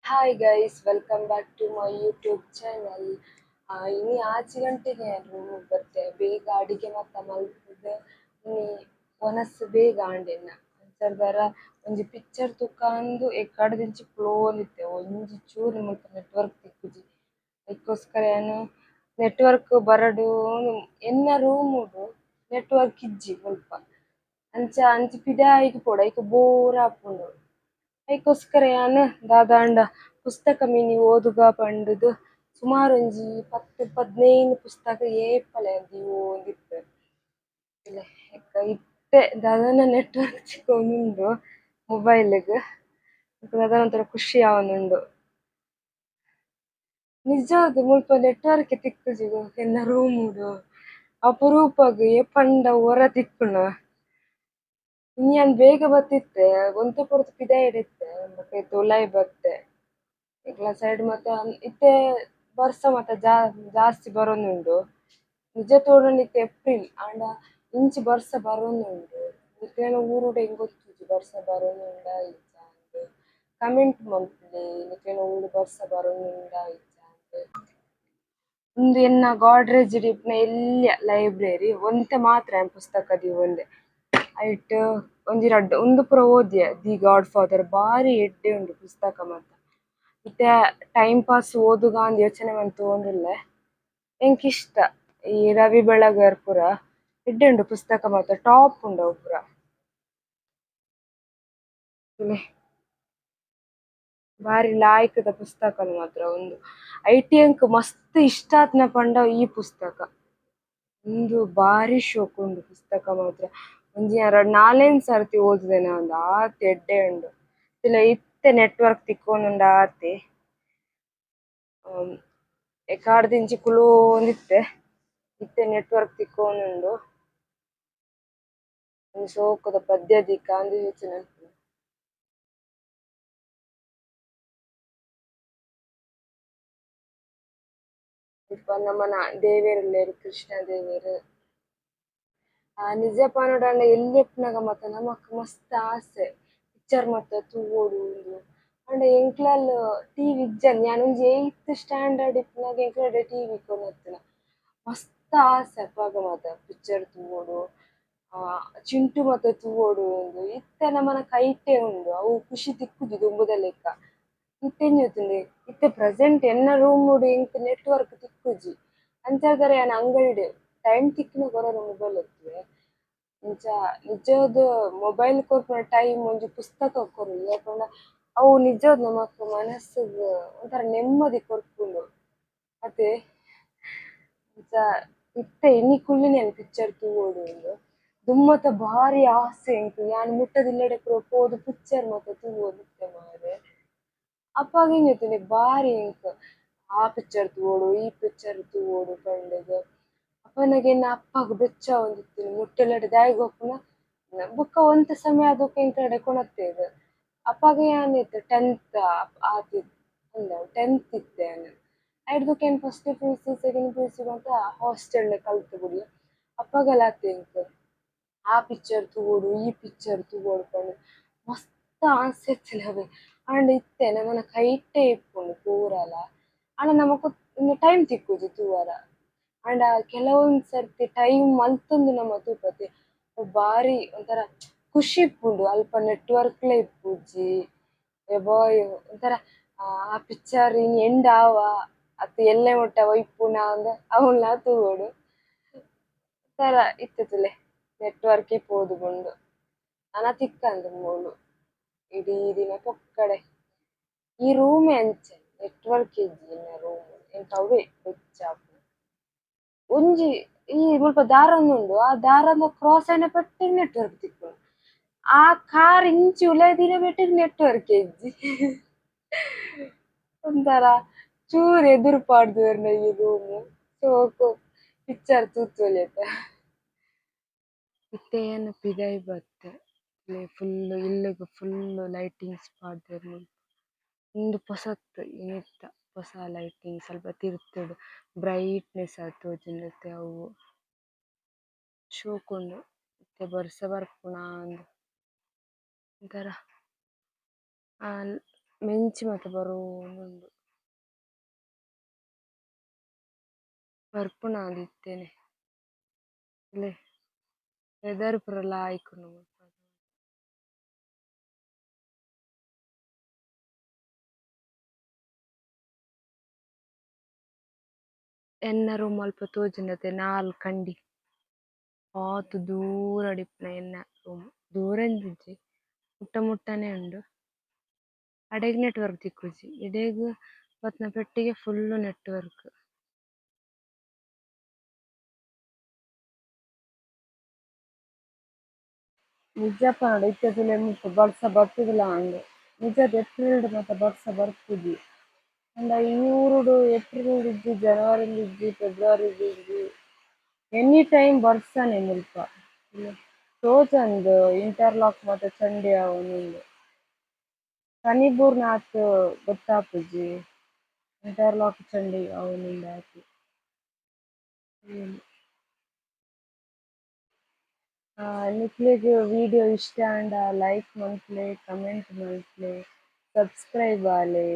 Hi guys, welcome back to my YouTube channel. ಇನ್ನು ಆಚೆ ಗಂಟೆಗೆ ರೂಮಿಗೆ ಬರ್ತೆ ಬೇಗ ಅಡಿಗೆ ಮತ್ತ ಮಲ್ಪುದು ಇನ್ನು ಒನಸ್ ಬೇಗ ಆಂಡೆನ ಅಂಚರ್ದಾರ ಒಂಜಿ ಪಿಕ್ಚರ್ ತುಕ್ಕಂದು ಎಕ್ಕಡದಿಂಚಿ ಪ್ಲೋನಿತ್ತೆ ಒಂಜಿ ಚೂರು ಮುಲ್ಪ ನೆಟ್ವರ್ಕ್ ತಿಕ್ಕುಜಿ ಅದಕ್ಕೋಸ್ಕರ ಏನು ನೆಟ್ವರ್ಕ್ ಬರಡು ಎನ್ನ ರೂಮುಡು ನೆಟ್ವರ್ಕ್ ಇಜ್ಜಿ ಮುಲ್ಪ ಅಂಚ ಅಂಚಿ ಪಿದಾಯಿಗೆ ಪೋಡು ಐಕ್ ಬೋರ್ ಆಪುಂಡು. ಅದಕ್ಕೋಸ್ಕರ ಯಾನ್ ದಾದಾಂಡ ಪುಸ್ತಕ ಮಿನಿ ಓದುಗ ಪಂಡುದು ಸುಮಾರು ಒಂಜಿ 10-15 ಪುಸ್ತಕ ಏಪಲ ಅಂತಿ ಓದಿಪ್ಪೆ. ಇತ್ತೆ ದಾದಾನ ನೆಟ್ವರ್ಕ್ ಚಿಕ್ಕೊಂದುಂಡು ಮೊಬೈಲ್ಗ್ ದಾದಾನ ಒಂಥರ ಖುಷಿ ಆವೊಂದುಂಡು. ನಿಜವಾದ ಮುಲ್ಪ ನೆಟ್ವರ್ಕ್ ತಿಕ್ಕುಜಿ ಎನ್ನ ರೂಮುಡು ಅಪರೂಪಗ್ ಏಪಂಡ ಒರ ತಿಕ್ಕುನ ಇನ್ನಿಯಾನ್ ಬೇಗ ಬತ್ತಿತ್ತೆ ಒಂತೆ ಪೊರ್ತು ಪಿದಾಯಿಡಿತ್ತೆ ಬೊಕ ಉಲಾಯಿ ಬತ್ತೆ ಇಕ್ಲ ಸೈಡ್ ಮಾತ ಇತ್ತೆ ಬರ್ಸ ಮಾತ ಜಾಸ್ತಿ ಬರೊಂದುಂಡು. ನಿಜ ತೋಜುಂಡು ಇತ್ತೆ ಏಪ್ರಿಲ್ ಆಂಡ ಇಂಚಿ ಬರ್ಸ ಬರೊಂದುಂಡು. ನಿಕ್ಲೆನ ಊರುಡು ಎಂಗ್ ಗೊತ್ತಿಜ್ಜಿ ಬರ್ಸ ಬರೊಂದುಂಡ ಇಜ್ಜ ಅಂದ್ ಕಮೆಂಟ್ ಮಲ್ಪುಲೆ ನಿಕ್ಲೆನ ಊರು ಬರ್ಸ ಬರೊಂದುಂಡ ಇಜ್ಜ ಅಂದ್. ಉಂದು ಎನ್ನ ಗಾಡ್ರೇಜ್ ಡ್ ಇಪ್ಪುನ ಎಲ್ಯ ಲೈಬ್ರರಿ ಒಂತೆ ಮಾತ್ರ ಪುಸ್ತಕ ದೀವೊಂದೆ ಐಟ್ ಒಂಜಿ ರಡ್ಡ್ ಉಂದು ಪೂರ ಓದಿಯ ದಿ ಗಾಡ್ ಫಾದರ್ ಬಾರಿ ಎಡ್ಡೆ ಉಂಡು ಪುಸ್ತಕ ಮಾತ. ಇತ್ತೆ ಟೈಮ್ ಪಾಸ್ ಓದುಗ ಅಂದ್ ಯೋಚನೆ ಮಂತೊಂದುಲ್ಲೆ ಎಂಕ್ ಇಷ್ಟ ಈ ರವಿ ಬೆಳಗರ್ ಪುರ ಎಡ್ಡೆ ಉಂಡು ಪುಸ್ತಕ ಮಾತ ಟಾಪ್ ಉಂಡು ಅವು ಪುರ. ಬಾರಿ ಲಾಯ್ಕದ ಪುಸ್ತಕಲ್ ಮಾತ್ರ ಉಂದು ಐಟ್ ಎಂಕ್ ಮಸ್ತ್ ಇಷ್ಟ ಆತ್ನ ಪಂಡ ಈ ಪುಸ್ತಕ. ಉಂದು ಬಾರಿ ಶೋಕುಂಡು ಉಂಡು ಪುಸ್ತಕ ಮಾತ್ರ ಒಂಜಿ ನಾಲೆಂಜ್ ಸರ್ತಿ ಓದಿದೆನೆ ಉಂದು ಆತ್ ಎಡ್ಡೆ ಉಂಡು. ಇತ್ತೆ ನೆಟ್ವರ್ಕ್ ತಿಕ್ಕೊಂದುಂಡು ಆತೆ ಎಕಾರ್ಡ್ದಿಂಚಿ ಕುಲೋಂದಿತ್ತೆ ಇತ್ತೆ ನೆಟ್ವರ್ಕ್ ತಿಕ್ಕೊಂದುಂಡು ಒಂಜಿ ಶೋಕುದ ಪದ್ಯ ದಿಕ್ಕ ಅಂದ್ ಯೋಚನೆ ಮನ್ಪುನ. ಇಪ್ಪ ನಮ್ಮನ ದೇವೆರ್ಲೆರ್ ಕೃಷ್ಣ ದೇವೆರ್ ನಿಜ ಪನೊಡಾಂಡ ಎಲ್ಯ ಇಪ್ಪುನಗ ಮಾತ ನಮಕ್ ಮಸ್ತ್ ಆಸೆ ಪಿಕ್ಚರ್ ಮಾತ ತೂವೊಡುಂದು. ಆಂಡ ಎಂಕ್ಲೆಲ್ ಟಿವಿ ಇಜ್ಜಂದ್ ಯಾನ್ ಒಂಜಿ 8th ಸ್ಟ್ಯಾಂಡರ್ಡ್ ಇಪ್ಪುನಗ ಎಂಕ್ಲೆಡೆ ಟಿವಿ ಕೊನೊತ್ತುನ ಮಸ್ತ್ ಆಸೆ ಅಪಗ ಮಾತ ಪಿಕ್ಚರ್ ತೂವೊಡು ಚಿಂಟು ಮಾತ ತೂವೊಡುಂದು. ಇತ್ತೆ ನಮನ ಕೈಟೆ ಉಂಡು ಅವು ಖುಷಿ ತಿಕ್ಕುಜಿ ದುಂಬುದ ಲೆಕ್ಕ. ಇತ್ತೆ ಎಂಜ ಗೊತ್ತುಂಡೆ ಇತ್ತೆ ಪ್ರೆಸೆಂಟ್ ಎನ್ನ ರೂಮುಡು ಎಂಕ್ ನೆಟ್ವರ್ಕ್ ತಿಕ್ಕುಜಿ ಅಂಚಾದರ ಯಾನ್ ಅಂಗಡಿಡ್ ಟೈಮ್ ತಿಕ್ಕುನ ಕೊರೊನ ಮೊಬೈಲ್ ಒತ್ತುವೆ ಇಂಚ ನಿಜವಾದ ಮೊಬೈಲ್ ಕೊರ್ಪುನ ಟೈಮ್ ಒಂಜಿ ಪುಸ್ತಕ ಕೊರೊಲಿ ಯಾಪಂಡ ಅವು ನಿಜವಾದ್ ನಮಕ್ ಮನಸ್ಸಿಗ್ ಒಂಥರ ನೆಮ್ಮದಿ ಕೊರ್ಪುಂಡು. ಅತೆ ಇಂಚ ಇತ್ತೆ ಎನಿ ಕುಲ್ಲಿನ ಪಿಕ್ಚರ್ ತೂವೊಡುಂದು ದುಮ್ಮತ ಬಾರಿ ಆಸೆ ಎಂಕ್ ಯಾನ್ ಮುಟ್ಟದ ಇಲ್ಲಡೆ ಪೂರ ಪೋದು ಪಿಕ್ಚರ್ ಮಾತ ತೂವೊಡು ಇತ್ತೆ ಮಾರೆ. ಅಪಗ ಎಂಜ ಗೊತ್ತುಂಡೆ ಬಾರಿ ಎಂಕ್ ಆ ಪಿಕ್ಚರ್ ತೂವೊಡು ಈ ಪಿಕ್ಚರ್ ತೂವೊಡು ಪಂಡುದು ಅಪನಗ ಎನ್ನ ಅಪ್ಪಗ್ ಬೆಚ್ಚವೊಂದಿತ್ತುಂಡು ಮುಟ್ಟಲಡೆ ದಾಯೆ ಗೊಬ್ಬುನ ಬೊಕ್ಕ ಒಂತೆ ಸಮಯ ಆದುಪ್ಪು ಎಂಕ್ಲೆಡೆ ಕೊನೊತ್ತೇರ್. ಅಪಗ ಯಾನ್ ಇತ್ತೆ 10th ಆತಿದ್ ಅಂದ 10th ಇತ್ತೆ ಯಾನ್ ಐಟ್ ಬೊಕ ಫಸ್ಟ್ PUC ಸೆಕೆಂಡ್ PUC ಮಾತ ಹಾಸ್ಟೆಲ್ ಡ್ ಕಲ್ತ್ ಬುಡಿ ಅಪಗಲ ಆತೆ ಎಂಕ್ ಆ ಪಿಕ್ಚರ್ ತೂವೊಡು ಈ ಪಿಕ್ಚರ್ ತೂವೊಡು ಪಂದ್ ಮಸ್ತ್ ಆಸೆ ಇತ್ತ್ಂಡ ಅವೆ. ಆಂಡ ಇತ್ತೆ ನಮನ ಕೈಟೆ ಇಪ್ಪುಂಡು ಪೂರಲ ಆಂಡ ನಮಕ್ ಟೈಮ್ ತಿಕ್ಕುಜಿ ತೂವರ. ಆಂಡ ಕೆಲವೊಂದು ಸರ್ತಿ ಟೈಮ್ ಮಲ್ತೊಂದು ನಮ ತೂಪತೆ ಬಾರಿ ಒಂಥರ ಖುಷಿ ಇಪ್ಪುಂಡು ಅಲ್ಪ ನೆಟ್ವರ್ಕ್ಲ ಇಪ್ಪುಜಿ ಎಬಾಯ್ ಒಂಥರ ಆ ಪಿಕ್ಚರ್ ಇನ್ ಎಂಡ್ ಆವ ಅತ್ ಎಲ್ಲೆ ಮುಟ್ಟ ಒಯ್ಪುನ ಅಂದ್ ಅವ್ಲ ತೂವೊಡು ತರ ಇತ್ತೆದುಲೆ ನೆಟ್ವರ್ಕ್ ಪೋದು ಪಂಡ್ ನನ ತಿಕ್ಕಂದ್ ಮೂಲು ಇಡೀ ದಿನ ಪೊಕ್ಕಡೆ ಈ ರೂಮೆ ಅಂಚನೆ ನೆಟ್ವರ್ಕ್ ಇಜ್ಜಿ ಎನ್ನ ರೂಮ್ ಎಂಕ್ ಅವ್ವೆ ಬೆಚ್ಚಾಪುಂಡು. ಒಂಜಿ ಈ ಮುಲ್ಪ ದಾರಂದ ಉಂಡು ಆ ದಾರಂದ ಕ್ರಾಸ್ ಆಯಿನ ಪೆಟ್ಟಗ್ ನೆಟ್ವರ್ಕ್ ತಿಕ್ಕುಂಡು ಆ ಕಾರ್ ಇಂಚಿ ಉಲಾಯಿದಿನ ಬೆಟ್ಟಗ್ ನೆಟ್ವರ್ಕ್ ಇಜ್ಜಿ ಒಂಥರ ಚೂರು ಎದುರು ಪಾಡ್ದೆರ್ನ ಈ ರೂಮು ಸೋಕು ಪಿಕ್ಚರ್ ತೂತೊಲಿಯತ. ಇತ್ತೆ ಏನು ಪಿದಾಯಿ ಬತ್ತೆ ಫುಲ್ ಇಲ್ಲಗ್ ಫುಲ್ ಲೈಟಿಂಗ್ಸ್ ಪಾಡ್ದೆರ್ ಉಂದು ಪೊಸತ್ ಏತ ಪೊಸ ಲೈಟಿಂಗ್ ಸ್ವಲ್ಪ ತಿರ್ತುಡು ಬ್ರೈಟ್ನೆಸ್ ಆದ್ ತೋಜುಂಡು ಅವು ಶೋಕುಂಡು ಇತ್ತೆ ಬರ್ಸ ಬರ್ಪುನಾಂದ್ ಒಂಥರ ಮೆಂಚಿ ಮಾತ ಬರೋಂದುಂಡು ಬರ್ಪುನ ಅಂದಿತ್ತೇನೆ ಇಲ್ಲೇ ವೆದರ್ ಪೂರ ಲಾಯ್ಕುಂಡು ಮುಲ್ಪ. ಎನ್ನ ರೂಮ್ ಅಲ್ಪ ತೋಜುಂಡತೆ ನಾಲ್ ಕಂಡಿ ಆತು ದೂರ ಡಿಪ್ಪುನ ಎನ್ನ ರೂಮ್ ದೂರ ಎಂದಿಜ್ಜಿ ಮುಟ್ಟ ಮುಟ್ಟನೆ ಉಂಡು. ಅಡೆಗ್ ನೆಟ್‌ವರ್ಕ್ ತಿಕ್ಕುಜಿ ಇಡೆಗ್ ಬತ್ನ ಪೆಟ್ಟಿಗೆ ಫುಲ್ಲು ನೆಟ್‌ವರ್ಕ್. ನಿಜ ಪಂಡ ಇತ್ತೆದುಲೆ ಮುಲ್ಪ ಬರ್ಸ ಬರ್ತುದಿಲ್ಲ ಅಂಡ್ ನಿಜ ಏಪ್ರಿಲ್ಡ್ ಮಾತ ಬರ್ಸ ಬರ್ಪುಜಿ ಅಂಡ ಈ ಊರುಡು ಏಪ್ರಿಲ್ ಇಜ್ಜಿ ಜನವರಿ ಇಜ್ಜಿ ಫೆಬ್ರವರಿ ಇಜ್ಜಿ ಎನಿ ಟೈಮ್ ಬರ್ಸನೆ ಮುಲ್ಪ ತೋಜಂದ್ ಇಂಟರ್ಲಾಕ್ ಮಾತ ಚಂಡಿ ಆವೊಂದುಂಡು ಕನಿಬೂರ್ನಾತ್ ಗೊತ್ತಾಪುಜಿ ಇಂಟರ್ಲಾಕ್ ಚಂಡಿ ಆವೊಂದುಂಡು ಆತಿ. ನಿಕ್ಲೆಗ್ ವಿಡಿಯೋ ಇಷ್ಟ and like ಮನ್ಪುಲೆ comment ಮನ್ಪುಲೆ subscribe Aale.